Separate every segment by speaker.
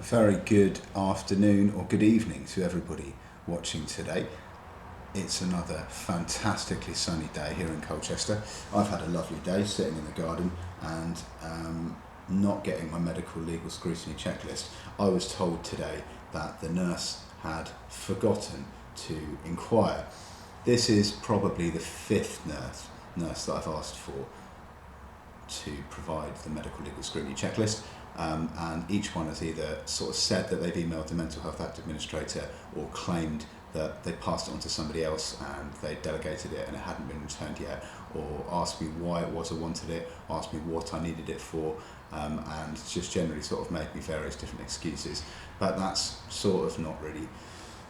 Speaker 1: A very good afternoon or good evening to everybody watching today. It's another fantastically sunny day here in Colchester. I've had a lovely day sitting in the garden and not getting my medical legal scrutiny checklist. I was told today that the nurse had forgotten to inquire. This is probably the fifth nurse that I've asked for to provide the medical legal scrutiny checklist. And each one has either sort of said that they've emailed the Mental Health Act administrator or claimed that they passed it on to somebody else and they delegated it and it hadn't been returned yet, or asked me why it was I wanted it, asked me what I needed it for, and just generally sort of made me various different excuses. But that's sort of not really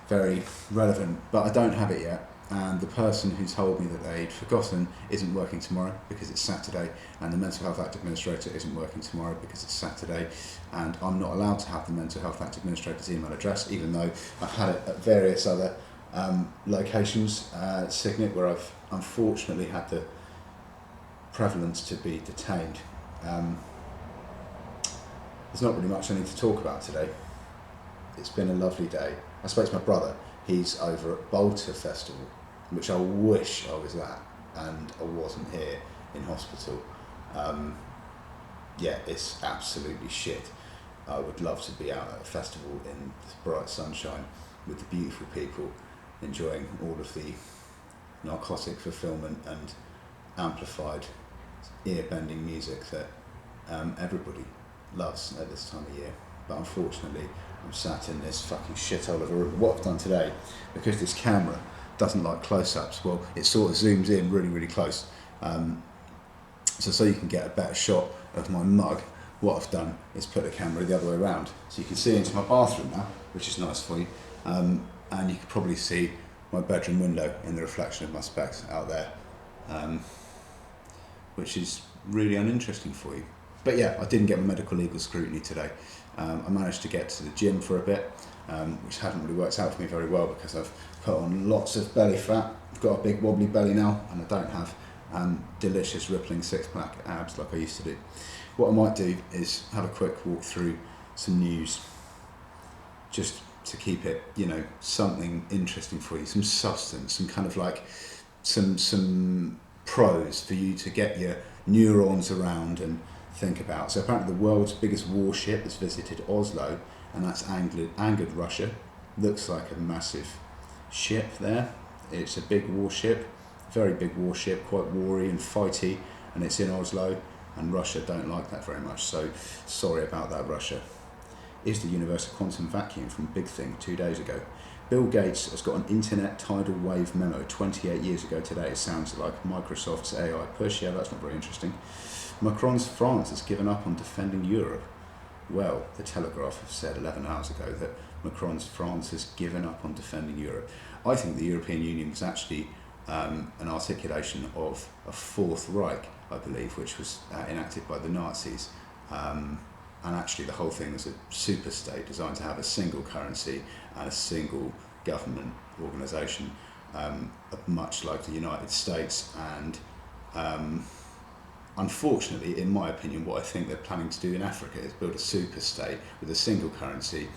Speaker 1: very relevant. But I don't have it yet, and the person who told me that they'd forgotten isn't working tomorrow because it's Saturday, and the Mental Health Act administrator isn't working tomorrow because it's Saturday, and I'm not allowed to have the Mental Health Act administrator's email address, even though I've had it at various other locations, Signet, where I've unfortunately had the prevalence to be detained. There's not really much I need to talk about today. It's been a lovely day. I spoke to my brother. He's over at Bolter Festival, which I wish I was at, and I wasn't here in hospital. Yeah, it's absolutely shit. I would love to be out at a festival in the bright sunshine with the beautiful people, enjoying all of the narcotic fulfillment and amplified ear-bending music that everybody loves at this time of year. But unfortunately, I'm sat in this fucking shithole of a room. What I've done today, because this camera doesn't like close-ups, well, it sort of zooms in really, really close. So you can get a better shot of my mug, what I've done is put the camera the other way around. So you can see into my bathroom now, which is nice for you. And you can probably see my bedroom window in the reflection of my specs out there, which is really uninteresting for you. But yeah, I didn't get my medical legal scrutiny today. I managed to get to the gym for a bit, which hadn't really worked out for me very well because I've put on lots of belly fat. I've got a big wobbly belly now, and I don't have delicious rippling six-pack abs like I used to do. What I might do is have a quick walk through some news, just to keep it, something interesting for you, some substance, some kind of like some prose for you to get your neurons around and think about. So apparently the world's biggest warship has visited Oslo, and that's angered Russia. Looks like a massive ship there. It's a big warship, very big warship, quite warry and fighty, and it's in Oslo, and Russia don't like that very much, so sorry about that, Russia. Is the universe a quantum vacuum from Big Thing 2 days ago? Bill Gates has got an internet tidal wave memo 28 years ago today. It sounds like Microsoft's AI push. Yeah, that's not very interesting. Macron's France has given up on defending Europe. Well, the Telegraph have said 11 hours ago that Macron's France has given up on defending Europe. I think the European Union was actually an articulation of a Fourth Reich, I believe, which was enacted by the Nazis. And actually the whole thing was a super state designed to have a single currency and a single government organisation, much like the United States. And unfortunately, in my opinion, what I think they're planning to do in Africa is build a super state with a single currency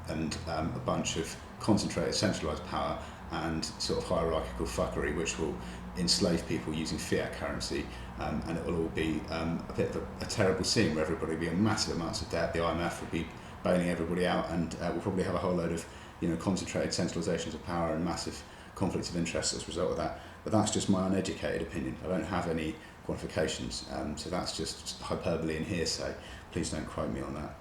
Speaker 1: and a bunch of concentrated centralised power and sort of hierarchical fuckery, which will enslave people using fiat currency, and it will all be a bit of a terrible scene where everybody will be in massive amounts of debt. The IMF will be bailing everybody out, and we'll probably have a whole load of concentrated centralisations of power and massive conflicts of interest as a result of that. But that's just my uneducated opinion. I don't have any qualifications, so that's just hyperbole and hearsay. Please don't quote me on that.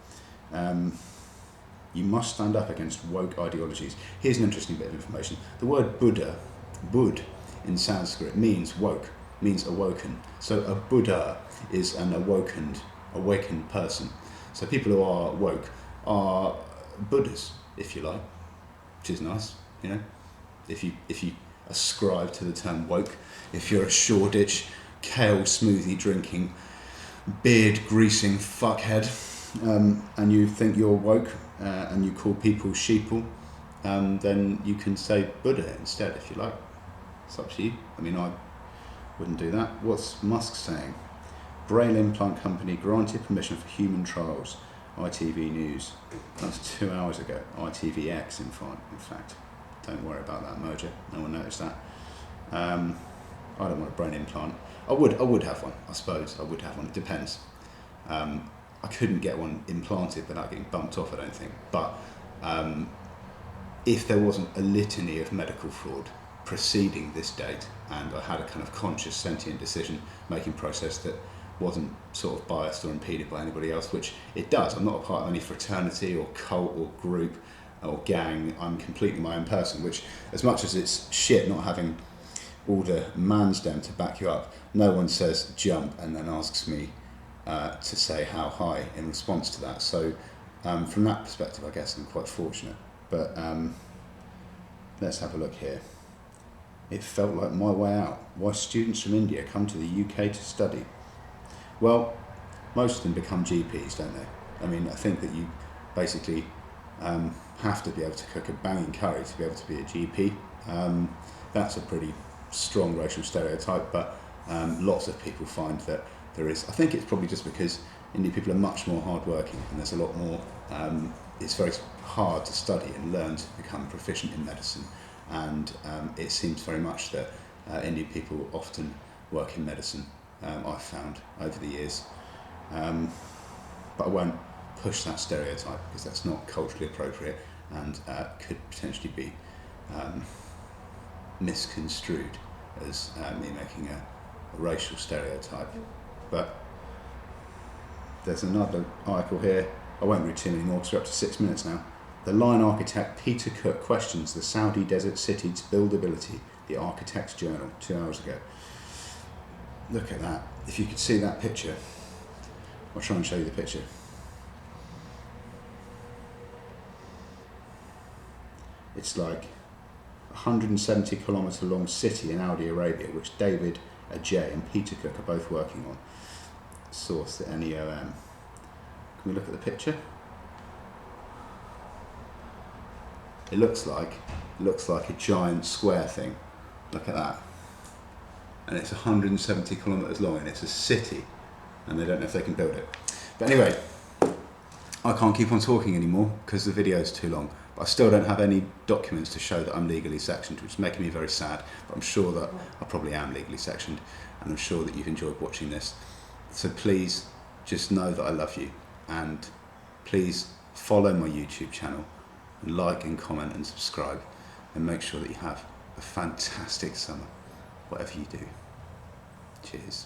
Speaker 1: You must stand up against woke ideologies. Here's an interesting bit of information. The word Buddha, Bud in Sanskrit, means woke, means awoken. So a Buddha is an awakened person. So people who are woke are Buddhas, if you like, which is nice, If you ascribe to the term woke, if you're a Shoreditch kale smoothie drinking, beard greasing fuckhead, and you think you're woke, and you call people sheeple, then you can say Buddha instead if you like. It's up to you. I mean, I wouldn't do that. What's Musk saying? Braille implant company granted permission for human trials ITV News. That was 2 hours ago. ITVX, in fact. Don't worry about that merger. No one noticed that. I don't want a brain implant. I would have one. I suppose I would have one. It depends. I couldn't get one implanted without getting bumped off, I don't think. But if there wasn't a litany of medical fraud preceding this date, and I had a kind of conscious, sentient decision-making process that wasn't sort of biased or impeded by anybody else, which it does. I'm not a part of any fraternity or cult or group or gang. I'm completely my own person, which, as much as it's shit not having all the mansdem to back you up, no one says jump and then asks me to say how high in response to that. So from that perspective, I guess I'm quite fortunate. But let's have a look here. It felt like my way out. Why students from India come to the UK to study. Well, most of them become GPs, don't they? I mean, I think that you basically have to be able to cook a banging curry to be able to be a GP. That's a pretty strong racial stereotype, but lots of people find that there is. I think it's probably just because Indian people are much more hardworking, and there's a lot more. It's very hard to study and learn to become proficient in medicine, and it seems very much that Indian people often work in medicine. I've found over the years, but I won't push that stereotype because that's not culturally appropriate and could potentially be misconstrued as me making a racial stereotype. But there's another article here. I won't read too many more because we're up to 6 minutes now. The line architect Peter Cook questions the Saudi desert city's buildability. The Architect's Journal, 2 hours ago. Look at that. If you could see that picture, I'll try and show you the picture. It's like a 170 kilometre long city in Saudi Arabia, which David Ajay and Peter Cook are both working on. Source, the NEOM. Can we look at the picture? It looks like a giant square thing. Look at that. And it's 170 kilometres long, and it's a city, and they don't know if they can build it. But anyway, I can't keep on talking anymore because the video is too long. But I still don't have any documents to show that I'm legally sectioned, which is making me very sad. But I'm sure that I probably am legally sectioned, and I'm sure that you've enjoyed watching this. So please just know that I love you, and please follow my YouTube channel, and like and comment and subscribe, and make sure that you have a fantastic summer, whatever you do. Cheers.